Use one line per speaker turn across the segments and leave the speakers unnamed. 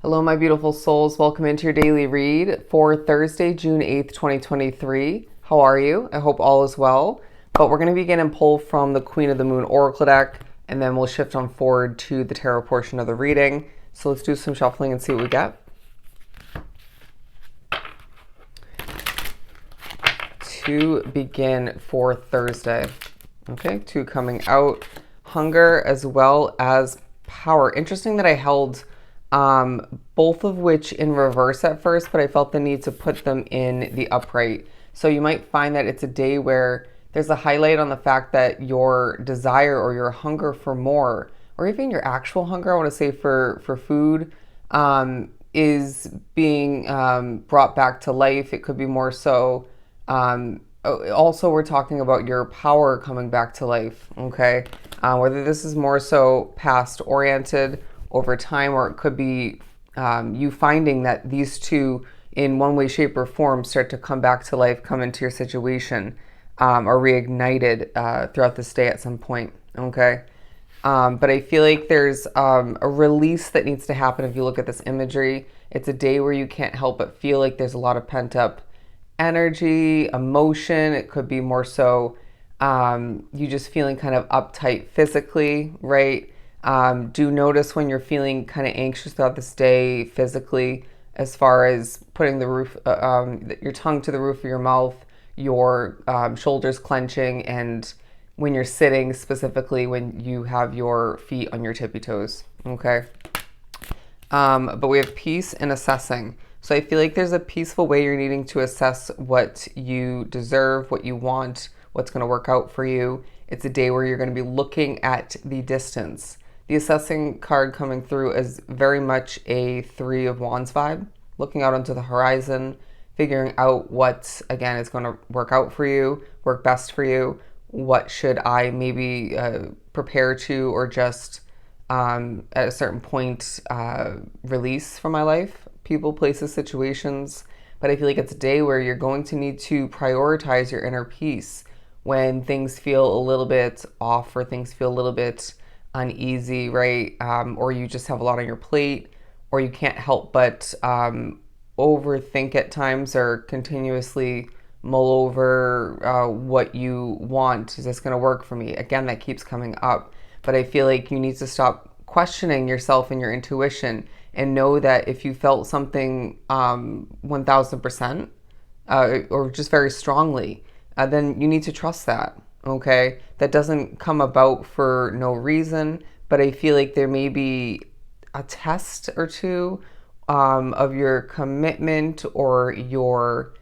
Hello, my beautiful souls. Welcome into your daily read for Thursday, June 8th, 2023. How are you? I hope all is well. But we're going to begin and pull from the Queen of the Moon Oracle deck, and then we'll shift on forward to the tarot portion of the reading. So let's do some shuffling and see what we get. To begin for Thursday. Okay, two coming out. Hunger as well as power. Interesting that I held both of which in reverse at first, but I felt the need to put them in the upright. So you might find that it's a day where there's a highlight on the fact that your desire or your hunger for more, or even your actual hunger, I want to say for food, is being brought back to life. It could be more so. Also, we're talking about your power coming back to life, okay? Whether this is more so past oriented over time, or it could be you finding that these two in one way, shape, or form start to come back to life, come into your situation, or reignited throughout this day at some point, okay? But I feel like there's a release that needs to happen if you look at this imagery. It's a day where you can't help but feel like there's a lot of pent up energy, emotion. It could be more so you just feeling kind of uptight physically, right? Do notice when you're feeling kind of anxious throughout this day physically, as far as putting your tongue to the roof of your mouth, your shoulders clenching, and when you're sitting, specifically when you have your feet on your tippy toes, okay? But we have peace and assessing. So I feel like there's a peaceful way you're needing to assess what you deserve, what you want, what's going to work out for you. It's a day where you're going to be looking at the distance. The assessing card coming through is very much a Three of Wands vibe, looking out onto the horizon, figuring out what, again, is going to work out for you, work best for you. What should I maybe prepare to, or just at a certain point release from my life? People, places, situations. But I feel like it's a day where you're going to need to prioritize your inner peace when things feel a little bit off, or things feel a little bit uneasy, right? Or you just have a lot on your plate, or you can't help but overthink at times, or continuously mull over what you want. Is this going to work for me? Again, that keeps coming up. But I feel like you need to stop questioning yourself and your intuition, and know that if you felt something 1000% or just very strongly, then you need to trust that, okay? That doesn't come about for no reason, but I feel like there may be a test or two of your commitment, or your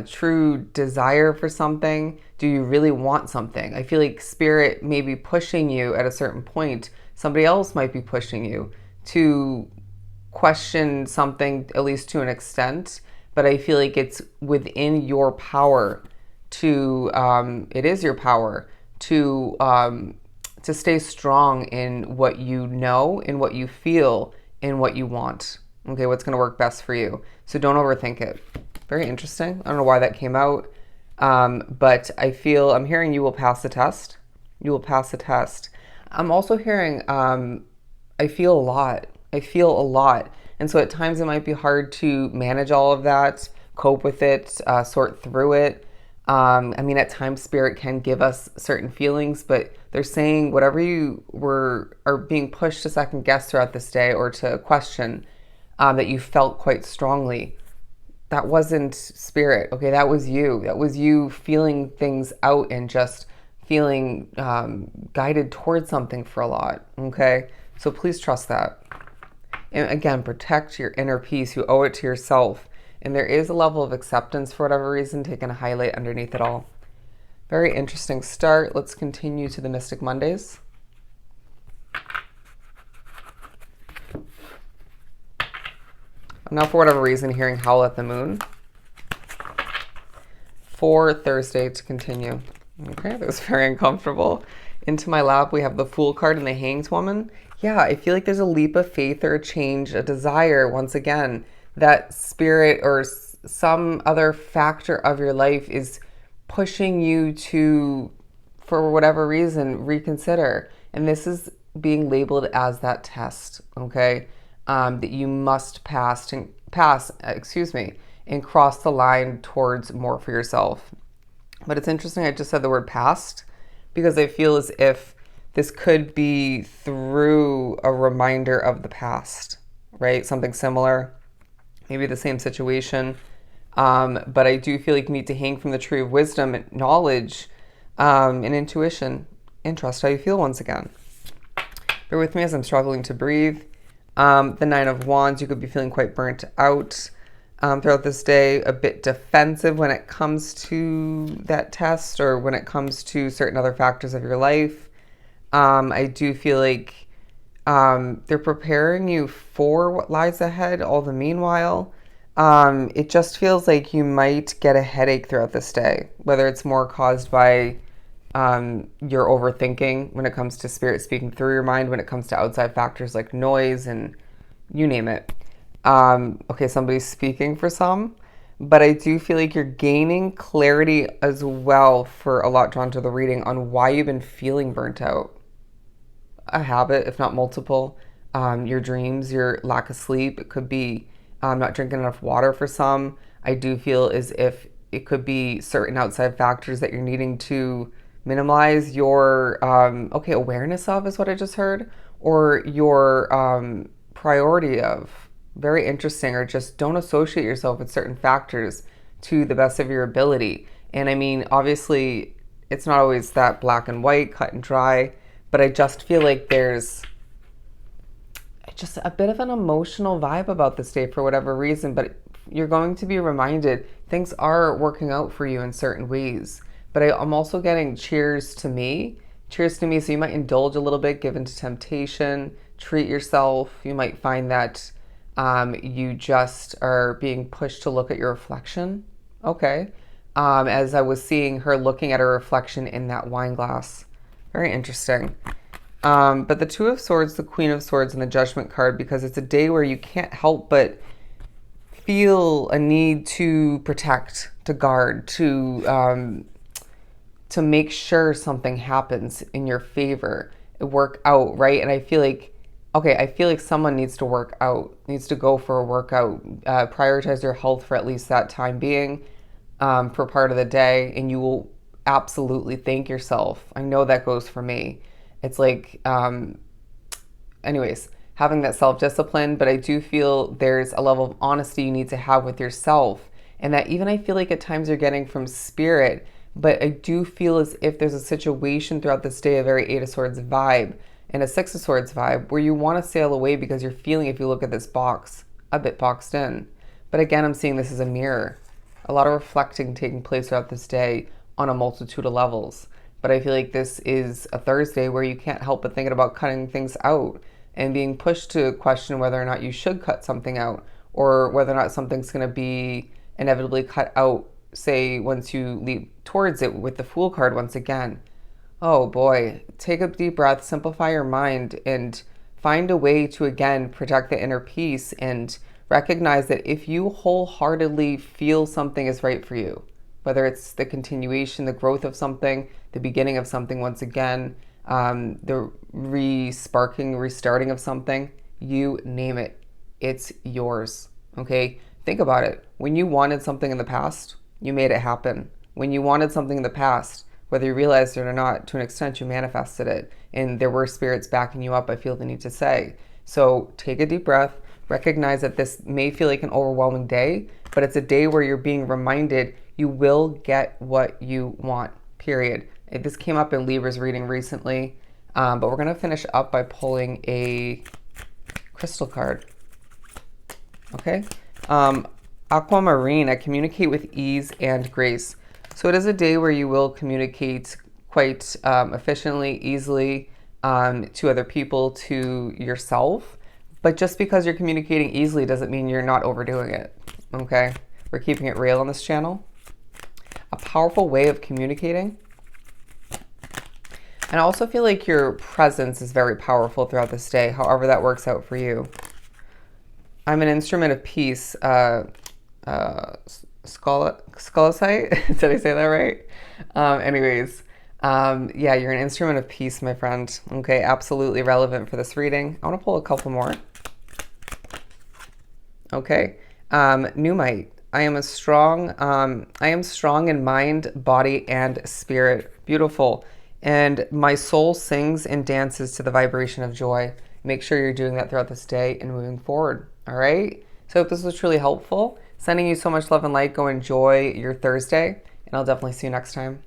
true desire for something. Do you really want something? I feel like spirit may be pushing you at a certain point. Somebody else might be pushing you to question something, at least to an extent. But I feel like it's within your power to, it is your power to stay strong in what you know, in what you feel, in what you want. Okay, what's going to work best for you. So don't overthink it. Very interesting. I don't know why that came out. But I'm hearing you will pass the test. You will pass the test. I'm also hearing, I feel a lot. I feel a lot. And so at times it might be hard to manage all of that, cope with it, sort through it. I mean, at times spirit can give us certain feelings, but they're saying whatever you are being pushed to second guess throughout this day, or to question, that you felt quite strongly. That wasn't spirit, okay? That was you. That was you feeling things out, and just feeling guided towards something for a lot, okay? So please trust that. And again, protect your inner peace. You owe it to yourself. And there is a level of acceptance for whatever reason taking a highlight underneath it all. Very interesting start. Let's continue to the Mystic Mondays. I'm now, for whatever reason, hearing Howl at the Moon for Thursday to continue. Okay, that was very uncomfortable. Into my lap, we have the Fool card and the Hanged Woman. Yeah, I feel like there's a leap of faith, or a change, a desire, once again, that spirit or some other factor of your life is pushing you to, for whatever reason, reconsider. And this is being labeled as that test, okay? That you must pass, and cross the line towards more for yourself. But it's interesting, I just said the word past because I feel as if this could be through a reminder of the past, right? Something similar, maybe the same situation. But I do feel like you need to hang from the tree of wisdom and knowledge, and intuition and trust how you feel once again. Bear with me as I'm struggling to breathe. The Nine of Wands, you could be feeling quite burnt out throughout this day, a bit defensive when it comes to that test or when it comes to certain other factors of your life. I do feel like they're preparing you for what lies ahead, all the meanwhile. It just feels like you might get a headache throughout this day, whether it's more caused by your overthinking when it comes to spirit speaking through your mind, when it comes to outside factors like noise and you name it. Okay, somebody's speaking for some, but I do feel like you're gaining clarity as well for a lot drawn to the reading on why you've been feeling burnt out. A habit, if not multiple, your dreams, your lack of sleep. It could be not drinking enough water for some. I do feel as if it could be certain outside factors that you're needing to minimize your awareness of, is what I just heard, or your priority of. Very interesting. Or just don't associate yourself with certain factors to the best of your ability. And I mean, obviously, it's not always that black and white, cut and dry, but I just feel like there's just a bit of an emotional vibe about this day for whatever reason, but you're going to be reminded things are working out for you in certain ways. But I'm also getting cheers to me. Cheers to me. So you might indulge a little bit, give into temptation, treat yourself. You might find that you just are being pushed to look at your reflection. Okay. As I was seeing her looking at her reflection in that wine glass. Very interesting. But the Two of Swords, the Queen of Swords, and the Judgment card, because it's a day where you can't help but feel a need to protect, to guard, to make sure something happens in your favor, work out, right? And I feel like someone needs to work out, needs to go for a workout, prioritize your health for at least that time being, for part of the day, and you will absolutely thank yourself. I know that goes for me. It's like, anyways, having that self-discipline, but I do feel there's a level of honesty you need to have with yourself, and that even I feel like at times you're getting from spirit, but I do feel as if there's a situation throughout this day, a very Eight of Swords vibe and a Six of Swords vibe, where you want to sail away because you're feeling, if you look at this box, a bit boxed in. But again, I'm seeing this as a mirror. A lot of reflecting taking place throughout this day on a multitude of levels. But I feel like this is a Thursday where you can't help but thinking about cutting things out and being pushed to question whether or not you should cut something out, or whether or not something's going to be inevitably cut out, say, once you leap towards it with the Fool card once again. Oh boy, take a deep breath, simplify your mind, and find a way to, again, protect the inner peace and recognize that if you wholeheartedly feel something is right for you, whether it's the continuation, the growth of something, the beginning of something once again, the re-sparking, restarting of something, you name it, it's yours, okay? Think about it. When you wanted something in the past, you made it happen. When you wanted something in the past, whether you realized it or not, to an extent you manifested it, and there were spirits backing you up, I feel the need to say. So take a deep breath, recognize that this may feel like an overwhelming day, but it's a day where you're being reminded you will get what you want, period. This came up in Libra's reading recently, but we're going to finish up by pulling a crystal card. Okay? Aquamarine, I communicate with ease and grace. So it is a day where you will communicate quite efficiently, easily, to other people, to yourself. But just because you're communicating easily doesn't mean you're not overdoing it, okay? We're keeping it real on this channel. A powerful way of communicating. And I also feel like your presence is very powerful throughout this day, however that works out for you. I'm an instrument of peace. Scolasite? Did I say that right? Anyways, Yeah, you're an instrument of peace, my friend. Okay, absolutely relevant for this reading. I want to pull a couple more. Okay, Numite. I am strong in mind, body, and spirit. Beautiful. And my soul sings and dances to the vibration of joy. Make sure you're doing that throughout this day and moving forward. All right. So I hope this was truly helpful. Sending you so much love and light. Go enjoy your Thursday, and I'll definitely see you next time.